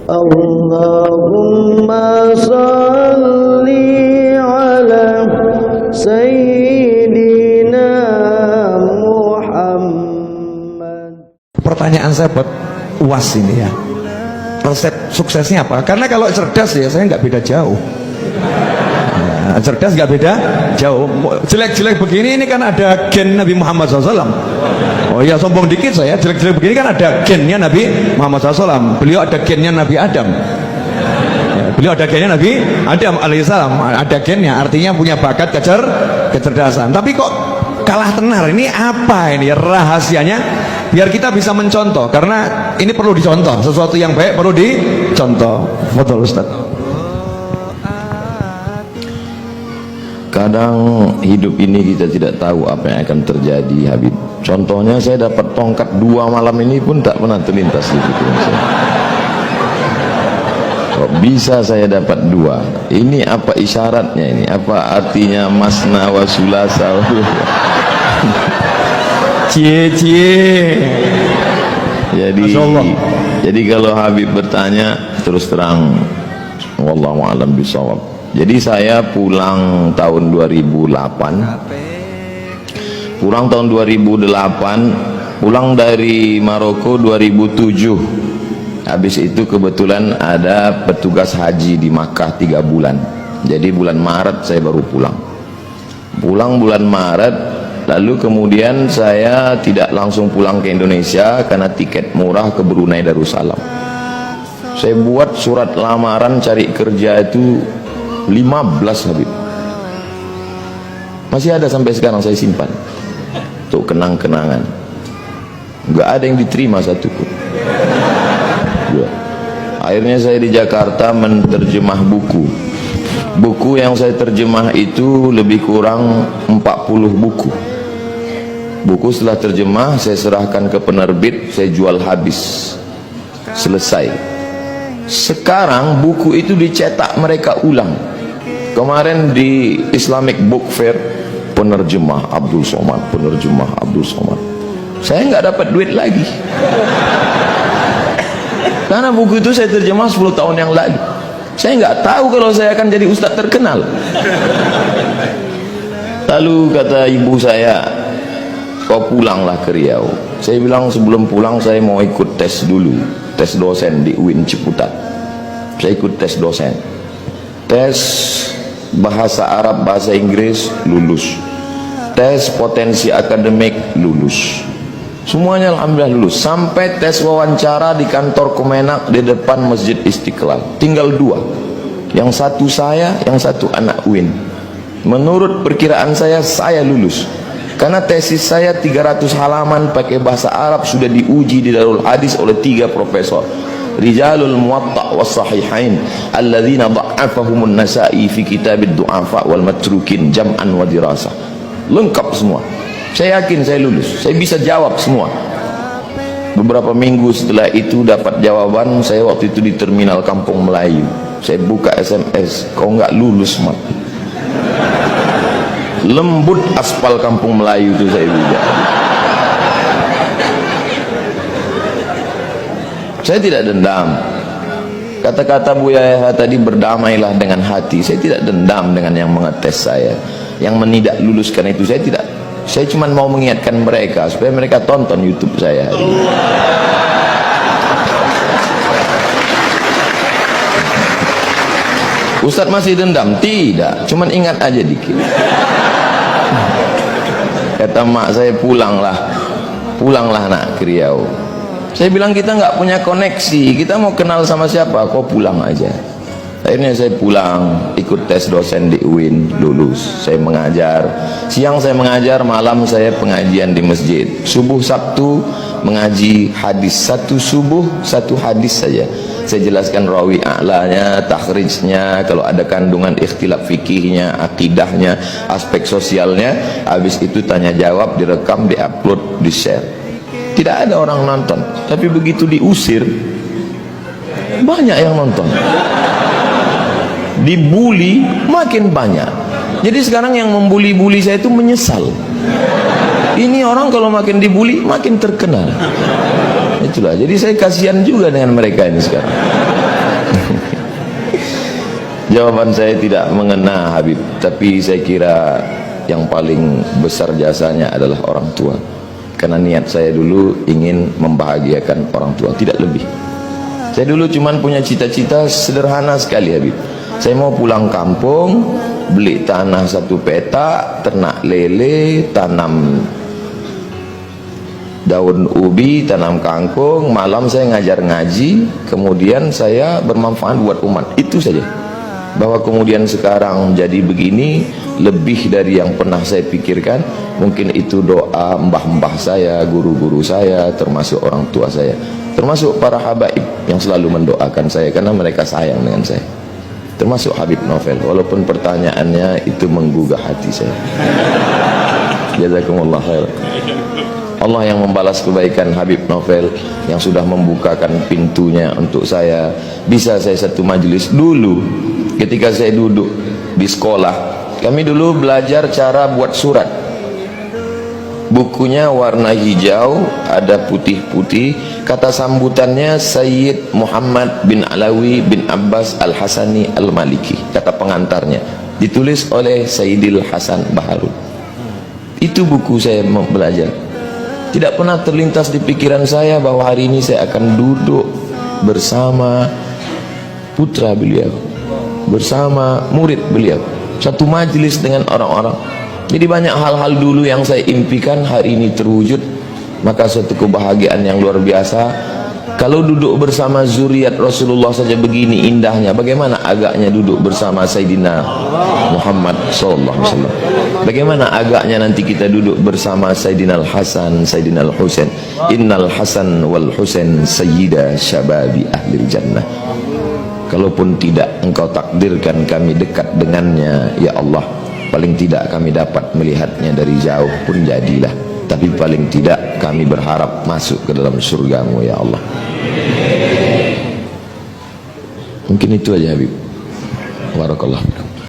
Allahumma salli ala Sayyidina Muhammad. Pertanyaan saya buat UAS ini ya, resep suksesnya apa? Karena kalau cerdas ya saya nggak beda jauh. Nah, cerdas nggak beda jauh. Jelek-jelek begini ini kan ada gen Nabi Muhammad SAW. Oh iya, sombong dikit saya, jelek-jelek begini kan ada gennya Nabi Muhammad SAW. Beliau ada gennya Nabi Adam. Ya, beliau ada gennya Nabi Adam alaihissalam, ada gennya, artinya punya bakat kecerdasan. Tapi kok kalah tenar? Ini apa ini rahasianya? Biar kita bisa mencontoh, karena ini perlu dicontoh. Sesuatu yang baik perlu dicontoh. Betul Ustaz. Kadang hidup ini kita tidak tahu apa yang akan terjadi, Habib. Contohnya saya dapat tongkat 2 malam ini pun tak pernah terlintas di pikiran saya. Kok bisa saya dapat 2? Ini apa isyaratnya ini? Apa artinya masna wa sulasa? Cie. Jadi kalau Habib bertanya terus terang, wallahu a'lam bishawab. Jadi saya pulang tahun 2008. Pulang tahun 2008, pulang dari Maroko 2007. Habis itu kebetulan ada petugas haji di Makkah 3 bulan. Jadi bulan Maret saya baru pulang. Pulang bulan Maret, lalu kemudian saya tidak langsung pulang ke Indonesia karena tiket murah ke Brunei Darussalam. Saya buat surat lamaran cari kerja itu 15, Habib. Masih ada sampai sekarang, saya simpan untuk kenang-kenangan. Nggak ada yang diterima satupun. Akhirnya saya di Jakarta menerjemah buku. Buku yang saya terjemah itu lebih kurang 40 buku. Buku setelah terjemah saya serahkan ke penerbit, saya jual habis. Selesai. Sekarang buku itu dicetak mereka ulang. Kemarin di Islamic Book Fair, penerjemah Abdul Somad, penerjemah Abdul Somad. Saya nggak dapat duit lagi. Karena buku itu saya terjemah 10 tahun yang lalu. Saya nggak tahu kalau saya akan jadi ustadz terkenal. Lalu kata ibu saya, kau pulanglah ke Riau. Saya bilang sebelum pulang saya mau ikut tes dulu, tes dosen di UIN Ciputat. Saya ikut tes dosen, tes bahasa Arab, bahasa Inggris, lulus. Tes potensi akademik, lulus. Semuanya alhamdulillah lulus. Sampai tes wawancara di kantor Kemenak di depan Masjid Istiqlal. Tinggal 2. Yang satu saya, yang satu anak UIN. Menurut perkiraan saya lulus. Karena tesis saya 300 halaman pakai bahasa Arab, sudah diuji di Darul Hadis oleh 3 profesor. Rijalul Muwatta' was Sahihain alladzina dha'afahumun Nasa'i fi kitabid du'afa wal matrukin jam'an wa dirasah. Lengkap semua. Saya yakin saya lulus. Saya bisa jawab semua. Beberapa minggu setelah itu dapat jawaban. Saya waktu itu di terminal Kampung Melayu. Saya buka SMS, kau nggak lulus, Mat. Lembut aspal Kampung Melayu itu saya bilang. Saya tidak dendam. Kata-kata Buya tadi, berdamailah dengan hati. Saya tidak dendam dengan yang mengetes saya, yang menidak luluskan itu. Saya tidak. Saya cuma mau mengingatkan mereka supaya mereka tonton YouTube saya hari ini. Ustadz masih dendam? Tidak. Cuma ingat aja dikit. Kata mak saya, pulanglah nak ke Riau. Saya bilang kita nggak punya koneksi, kita mau kenal sama siapa? Kau pulang aja. Akhirnya saya pulang, ikut tes dosen di UIN, lulus. Saya mengajar, siang saya mengajar, malam saya pengajian di masjid. Subuh Sabtu mengaji hadis, 1 subuh 1 hadis saja. Saya jelaskan rawi a'lanya, takhrijnya, kalau ada kandungan ikhtilaf fikihnya, akidahnya, aspek sosialnya. Habis itu tanya jawab, direkam, diupload, di-share. Tidak ada orang nonton, tapi begitu diusir banyak yang nonton. Dibully makin banyak. Jadi sekarang yang membuli-buli saya itu menyesal. Ini orang kalau makin dibully makin terkenal. Itulah. Jadi saya kasihan juga dengan mereka ini sekarang. Jawaban saya tidak mengena Habib, tapi saya kira yang paling besar jasanya adalah orang tua. Karena niat saya dulu ingin membahagiakan orang tua, tidak lebih. Saya dulu cuman punya cita-cita sederhana sekali Habib. Saya mau pulang kampung, beli tanah 1 petak, ternak lele, tanam daun ubi, tanam kangkung, malam saya ngajar ngaji, kemudian saya bermanfaat buat umat. Itu saja. Bahwa kemudian sekarang jadi begini lebih dari yang pernah saya pikirkan. Mungkin itu doa mbah-mbah saya, guru-guru saya, termasuk orang tua saya, termasuk para habaib yang selalu mendoakan saya karena mereka sayang dengan saya, termasuk Habib Novel, walaupun pertanyaannya itu menggugah hati saya. Jazakumullah khair. Allah yang membalas kebaikan Habib Novel yang sudah membukakan pintunya untuk saya. Bisa saya satu majelis dulu ketika saya duduk di sekolah. Kami dulu belajar cara buat surat. Bukunya warna hijau, ada putih-putih. Kata sambutannya Sayyid Muhammad bin Alawi bin Abbas Al-Hasani Al-Maliki. Kata pengantarnya ditulis oleh Sayyidil Hasan Baharun. Itu buku saya belajar. Tidak pernah terlintas di pikiran saya bahwa hari ini saya akan duduk bersama putra beliau, bersama murid beliau, satu majelis dengan orang-orang. Jadi banyak hal-hal dulu yang saya impikan hari ini terwujud. Maka suatu kebahagiaan yang luar biasa. Kalau duduk bersama zuriat Rasulullah saja begini indahnya, bagaimana agaknya duduk bersama Sayyidina Muhammad SAW? Bagaimana agaknya nanti kita duduk bersama Sayyidina Al-Hasan, Sayyidina Al-Husain. Innal Hasan wal Husain sayyida syababi ahlil jannah. Kalaupun tidak engkau takdirkan kami dekat dengannya, ya Allah, paling tidak kami dapat melihatnya dari jauh pun jadilah. Tapi paling tidak kami berharap masuk ke dalam surgamu ya Allah. Mungkin itu aja Habib. Barakallah.